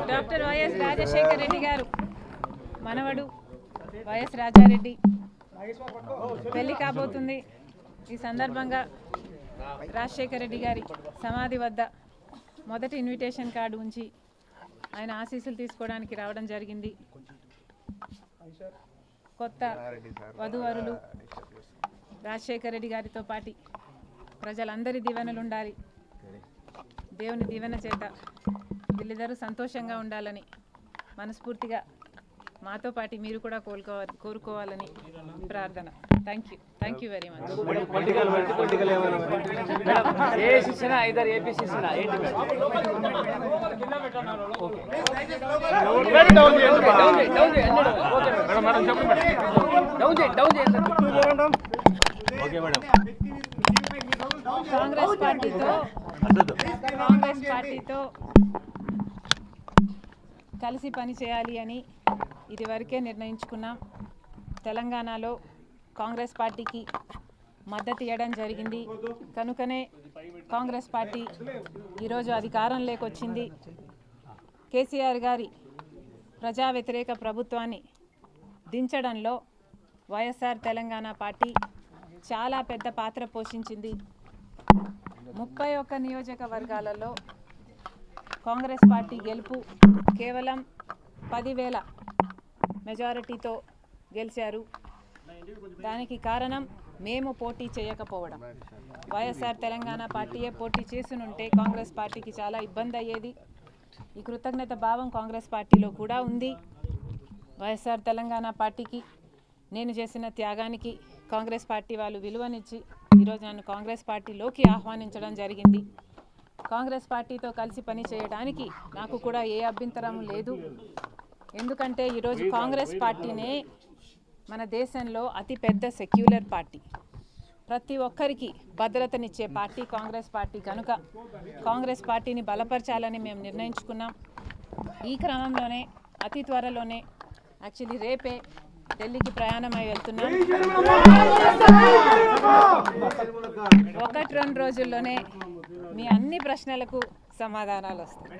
Doctor YS Rajasekhara Reddy గారు మనవడు YS Rajareddy పెళ్లి కాబోతుంది. ఈ సందర్భంగా రాజశేఖర రెడ్డి గారి సమాధి వద్ద మొదటి ఇన్విటేషన్ కార్డు ఉంచి ఆయన ఆశీస్సులు తీసుకోవడానికి రావడం జరిగింది. కొత్త వధూవరులు రాజశేఖర రెడ్డి గారితో పాటు ప్రజలందరి దీవెనలు ఉండాలి. దేవుని దీవెన చేత వీళ్ళిద్దరూ సంతోషంగా ఉండాలని మనస్ఫూర్తిగా మాతో పాటు మీరు కూడా కోరుకోవాలని ప్రార్థన. Thank you very much. Congress పార్టీతో కలిసి పని చేయాలి అని ఇదివరకే నిర్ణయించుకున్నాం. తెలంగాణలో కాంగ్రెస్ పార్టీకి మద్దతు ఇవ్వడం జరిగింది. కనుకనే కాంగ్రెస్ పార్టీ ఈరోజు అధికారంలోకి వచ్చింది. కేసీఆర్ గారి ప్రజా వ్యతిరేక ప్రభుత్వాన్ని దించడంలో వైఎస్ఆర్ తెలంగాణ పార్టీ చాలా పెద్ద పాత్ర పోషించింది. 31 నియోజకవర్గాలలో కాంగ్రెస్ పార్టీ గెలుపు కేవలం 10,000 మెజారిటీతో గెలిచారు. దానికి కారణం మేము పోటీ చేయకపోవడం. వైఎస్ఆర్ తెలంగాణ పార్టీయే పోటీ చేసునుంటే కాంగ్రెస్ పార్టీకి చాలా ఇబ్బంది అయ్యేది. ఈ కృతజ్ఞత భావం కాంగ్రెస్ పార్టీలో కూడా ఉంది. వైఎస్ఆర్ తెలంగాణ పార్టీకి నేను చేసిన త్యాగానికి కాంగ్రెస్ పార్టీ వాళ్ళు విలువనిచ్చి ఈరోజు నన్ను కాంగ్రెస్ పార్టీలోకి ఆహ్వానించడం జరిగింది. కాంగ్రెస్ పార్టీతో కలిసి పని చేయడానికి నాకు కూడా ఏ అభ్యంతరం లేదు. ఎందుకంటే ఈరోజు కాంగ్రెస్ పార్టీనే మన దేశంలో అతిపెద్ద సెక్యులర్ పార్టీ, ప్రతి ఒక్కరికి భద్రతనిచ్చే పార్టీ కాంగ్రెస్ పార్టీ. కనుక కాంగ్రెస్ పార్టీని బలపరచాలని మేము నిర్ణయించుకున్నాం. ఈ క్రమంలోనే అతి త్వరలోనే యాక్చువల్లీ రేపే ఢిల్లీకి ప్రయాణమై వెళ్తున్నాం. 1-2 రోజుల్లోనే మీ అన్ని ప్రశ్నలకు సమాధానాలు వస్తాయి.